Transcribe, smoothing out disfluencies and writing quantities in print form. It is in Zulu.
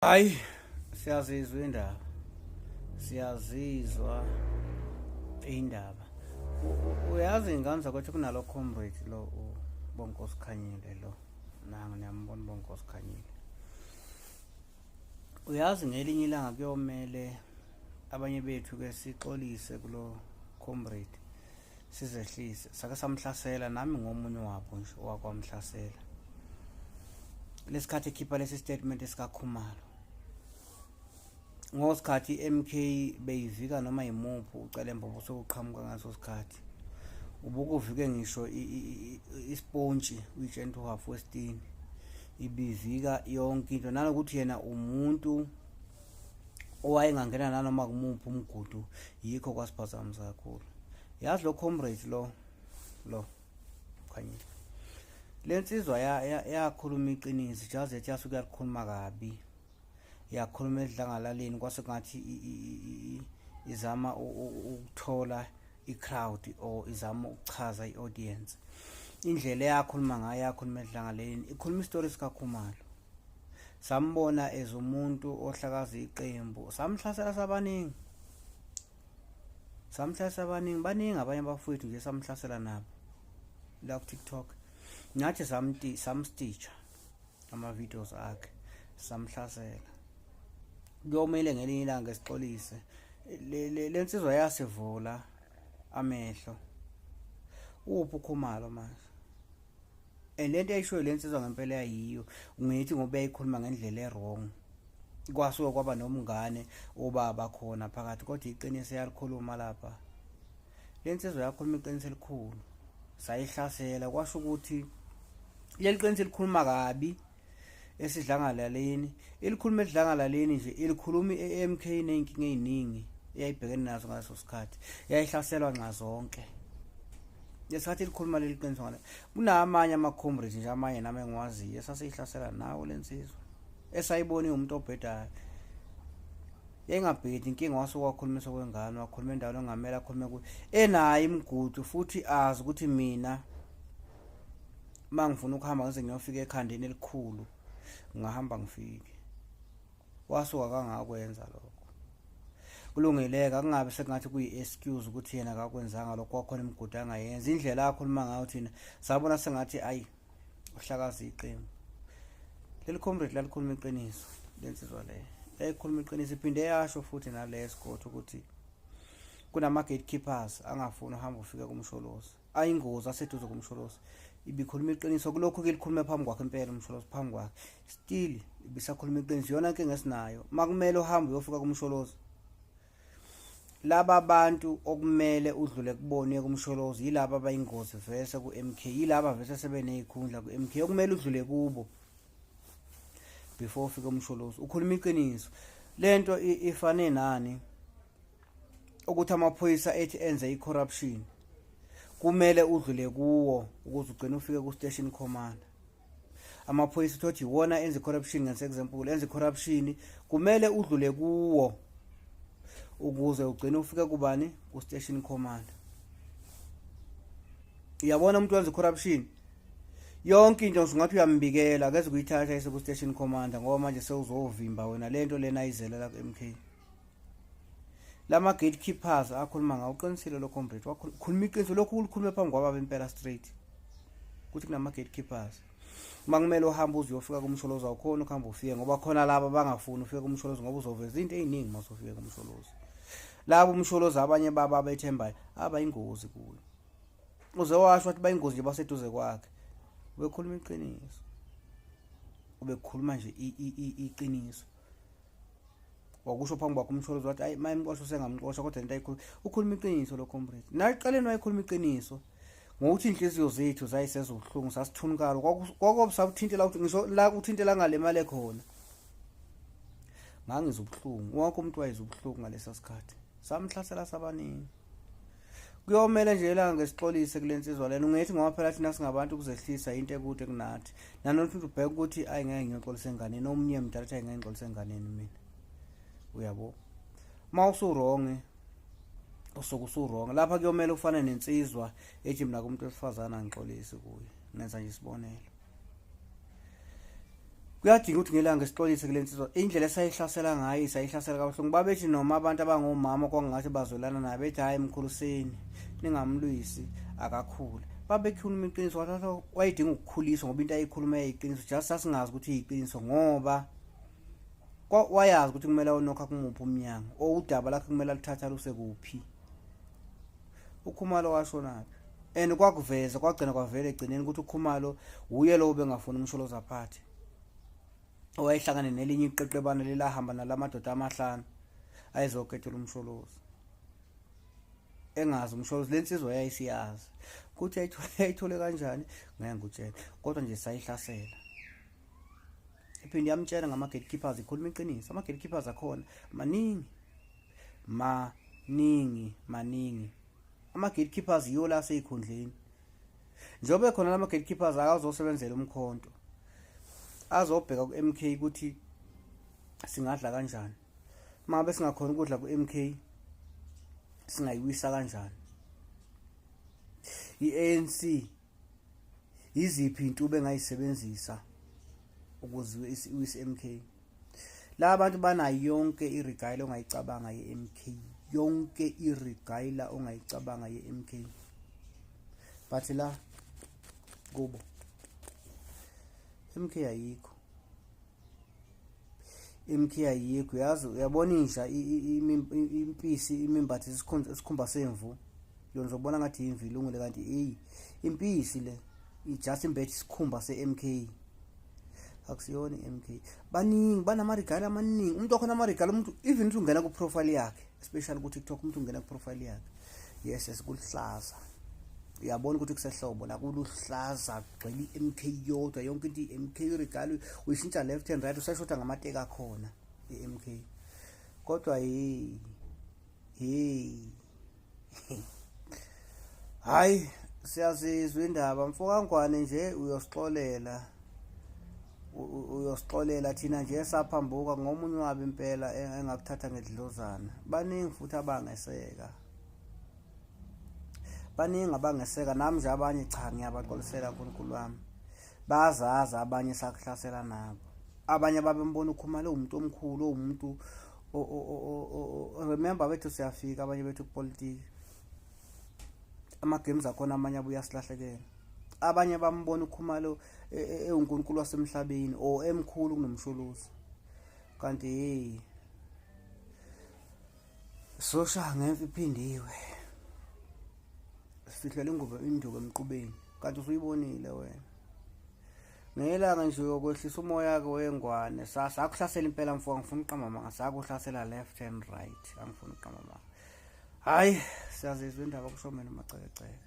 Hayi, siyazizwa indaba. Siyazizwa indaba. Uyazi ingane zakwethu kunalo comrade lo uBonkosi Khanyile lo. Nanga niyambona uBonkosi Khanyile. Uyazi ngelinye ilanga kuyomele abanye bethu ke sixolise kulo comrade. Sizehlise. Sake samhlasela nami ngomunye wabo nje owakwamhlasela. Lesikhathi ekhipha lesi statement esikaKhumalo. Ngosikhathi MK beyivika noma imuphi ucelembobo sokuqhamuka ngaso sikhathi ubukuvike ngisho ispontshi uyigentle half westini ibivika yonke into nalokuthi yena umuntu owayengangena nanoma kumuphi umgudu yikho kwasiphazamisa kakhulu. Yazi lo comrade lo Khanyile lensizwa yakhuluma iqiniso jazi ethi yasuke yakhuluma kabi yakhuluma edlangalaleni kwase ngathi izama ukuthola i-crowd or izama ukuchaza i-audience. Indlela yakhuluma ngayo yakhuluma edlangalaleni ikhuluma istory sikaKhumalo. Sambona ezumuntu ohlakaza iqembu samhlasela baningi abanye abafowethu nje samhlasela nabo la ku TikTok. Nathi samstitcha ama videos akhe samhlasela. Kuyomele ngelinye ilanga esixolise lensizwa yasivula amehlo uphi uKhumalo manje lento ayishoyo lensizwa ngempela yayiyo ungithi ngoba yayikhuluma ngendlela errong kwasuka kwaba nomngane obaba khona phakathi kodwa iqiniso yalikhuluma lapha lensizwa yakhuluma iqiniso elikhulu sayihlasela kwasho ukuthi leli qiniso likhuluma kabi esidlangalaleni ilikhuluma edlangalaleni nje ilikhuluma eMK nenkinga eziningi eyayibhekene nazo ngaso sikhathi yayihlaselwa nxa zonke lesikhathi ilikhuluma leli qiniso ngale kunamanye ama-comrades nje amanye nami engiwaziyo esasihlasela nawo lensizwa esayibona umuntu obhedayo yayingabhedi inkinga wasuka wakhulumisa kwengane wakhuluma endaweni engamela akhulume kuyo enayo imigudu futhi azi ukuthi mina mangifuna ukuhamba ngize ngiyofika ekhandeni elikhulu ngahamba ngifike wasuka kangakwenza lokho kulungeleka kungabe sengathi kuyi-excuse ukuthi yena akakwenzanga lokho kwakhona imigudu angayenza indlela akhuluma ngayo thina sabona sengathi ayi uhlakaza iqembu leli comrade lalikhuluma iqiniso lensizwa le yayikhuluma iqiniso iphinde yasho futhi nalesikhothi ukuthi kunama gatekeepers angafuni uhamba ufika kumsholozi ayingozi aseduze kumsholozi ibikhuluma iqiniso kulokho ke likhuluma phambi kwakhe impela umsholozi phambi kwakhe still ibisakhuluma iqiniso yona inkinga esinayo makumele uhambe uyofika kumsholozi laba abantu okumele udlule kubone kumsholozi yilabo abayingozi vese ku-MK yilabo vese sebeneyikhundla ku-MK okumele udlule kubo before ufike umsholozi ukhuluma iqiniso lento ifane nani ukuthi amaphoyisa ethi enze i-corruption kumele udlule kuwo ukuze ugcine ufike ku-station commander. Amaphoyisa thothi iwona enze corruption ngenze example enze corruption kumele udlule kuwo ukuze ugcine ufike kubani ku-station commander. Uyabona umuntu wenza corruption yonke into ungathi uyambikela akeze kuyithatha ise ku-station commander ngoba manje sewuzovimba wena lento lena ayizelela ku-MK. Lama gatekeepers akhuluma ngawo uqinisile lo comrade wakhuluma iqiniso lokho ulikhulume phambi kwaba bempela straight kuthi kunama gatekeepers makumele uhambe uziyofika kumsholozi awukhona ukuhamba ufike ngoba khona laba bangafuni ufike kumsholozi ngoba uzoveza into eziningi masufike kumsholozi labo umsholozi abanye baba abethembayo abayingozi kuyo uze washo ukuthi bayingozi nje baseduze kwakhe ubekhuluma iqiniso ubekhuluma nje iqiniso wakusho phambi kwakhe umsholozi wathi ayi mayimqosho sengamqosha kodwa into ayikhuluma ukhuluma iqiniso lo comrade naye iqaleni wayikhuluma iqiniso ngokuthi inhliziyo zethu zayiseza ubuhlungu sasithunikala kwakusabuthintela ukuthi ngisho la kuthintela ngale mali khona ngangizwa ubuhlungu wonke umuntu wayezwa ubuhlungu ngalesa sikhathi samhlasela sabaningi kuyomela nje la ngesixolise kulensizwa lena ungethi ngoba phela thina singabantu kuzehlisa into ekude kunathi nanokuthi ubheka ukuthi ayingeke ngiyoxolisa enganeni omnye mdala athi ayingeke ngixolisa enganeni mina uyabo mawusu wrong usuku usurong lapha kuyomela ufane nensizwa ethi mina kumuntu wesifazana ngixolise kuye ngenza nje isibonelo kuyadinga ukuthi ngelanga sixolise kule nsizwa indlela esayihlasela ngayo sayihlasela kabuhlungu. Babethi noma abantu abangomama kwangathi bazolana naye bethi hayi mkhuliseni ningamlwisi akakhule. Babekhuluma iqiniso wathatha wayedinga ukukhuliswa ngoba into ayikhuluma yayiqiniso, just sasingazi ukuthi iyiqiniso ngoba wayazi ukuthi kumele awunokha kumuphi umnyango udaba lakhe kumele alithatha lusekuphi. uKhumalo washonaphi and kwakuveza kwagcina kwavela egcineni ukuthi uKhumalo uye lo bengafuna umsholozi aphathe, owayehlangane nelinye iqeqebana lelahamba nalamadoda amahlanu ayezokethela umsholozi engazi umsholozi. Lensizwa yayisiyazi ukuthi yayithole kanjani ngeke ngikutshela, kodwa nje sayihlasela. Iphinde yamtshela ngama-gatekeepers, ikhuluma iqiniso. Ama-gatekeepers akhona maningi. Ama-gatekeepers yiyo la seyikhundleni. Njengoba khona lama-gatekeepers akazosebenzela umkhonto, azobheka ku-MK ukuthi singadla kanjani. Mangabe singakhona ukudla ku-MK singayiwisa kanjani. I-ANC yiziphi intuba engayisebenzisa ukuze iwise MK. La bantu banayo yonke irigayila ongayicabanga ye-MK, yonke irigayila ongayicabanga ye-MK, but la kubo MK ayikho. MK ayikho. Yazi uyabona inja impisi imimbathi isikhumba semvu yona uzobona ngathi imvilungule, kanti impisi le ijust imbethe isikhumba se-MK, akusiyona i-MK. Baningi banamarigala amaningi. Umuntu wakhona amarigala, umuntu even uthi ungena ku-profile yakhe, especially ku-TikTok, umuntu ungena ku-profile yakhe, yes kuluhlaza, uyabona ukuthi kusehlobo la kuluhlaza gcwele i-MK yodwa, yonke into i-MK. irigala uyishintsha left and right, usashoda ngamateka khona i-MK. Kodwa hayi siyazizwa indaba mfokangwane nje uyosixolela thina nje saphambuka ngomunye wabi impela engakuthatha ngedlozana. Baningi futhi abangeseka, nami nje abanye cha ngiyabaxolisela uNkulunkulu wami, bazazi abanye sakuhlasela nabo. Abanye babembona uKhumalo umuntu omkhulu, umuntu remember bethu siyafika, abanye bethu kupolitiki, ama-games akhona amanye abuya asilahlekela. Abanye bambona uKhumalo uNkulunkulu wasemhlabeni emkhulu kunomshuluzi, kanti sosha ngemfa iphindiwe, sifihlela induku emqubeni, kanti usuyibonile wena. Ngelanga nje uyokwehlisa umoya wakhe wengwane, sakuhlasela impela mfowethu, angifuni uqamba sakuhlasela left and right, angifuni uqamba hayi siyazizwa indaba kushomela amacekeceke.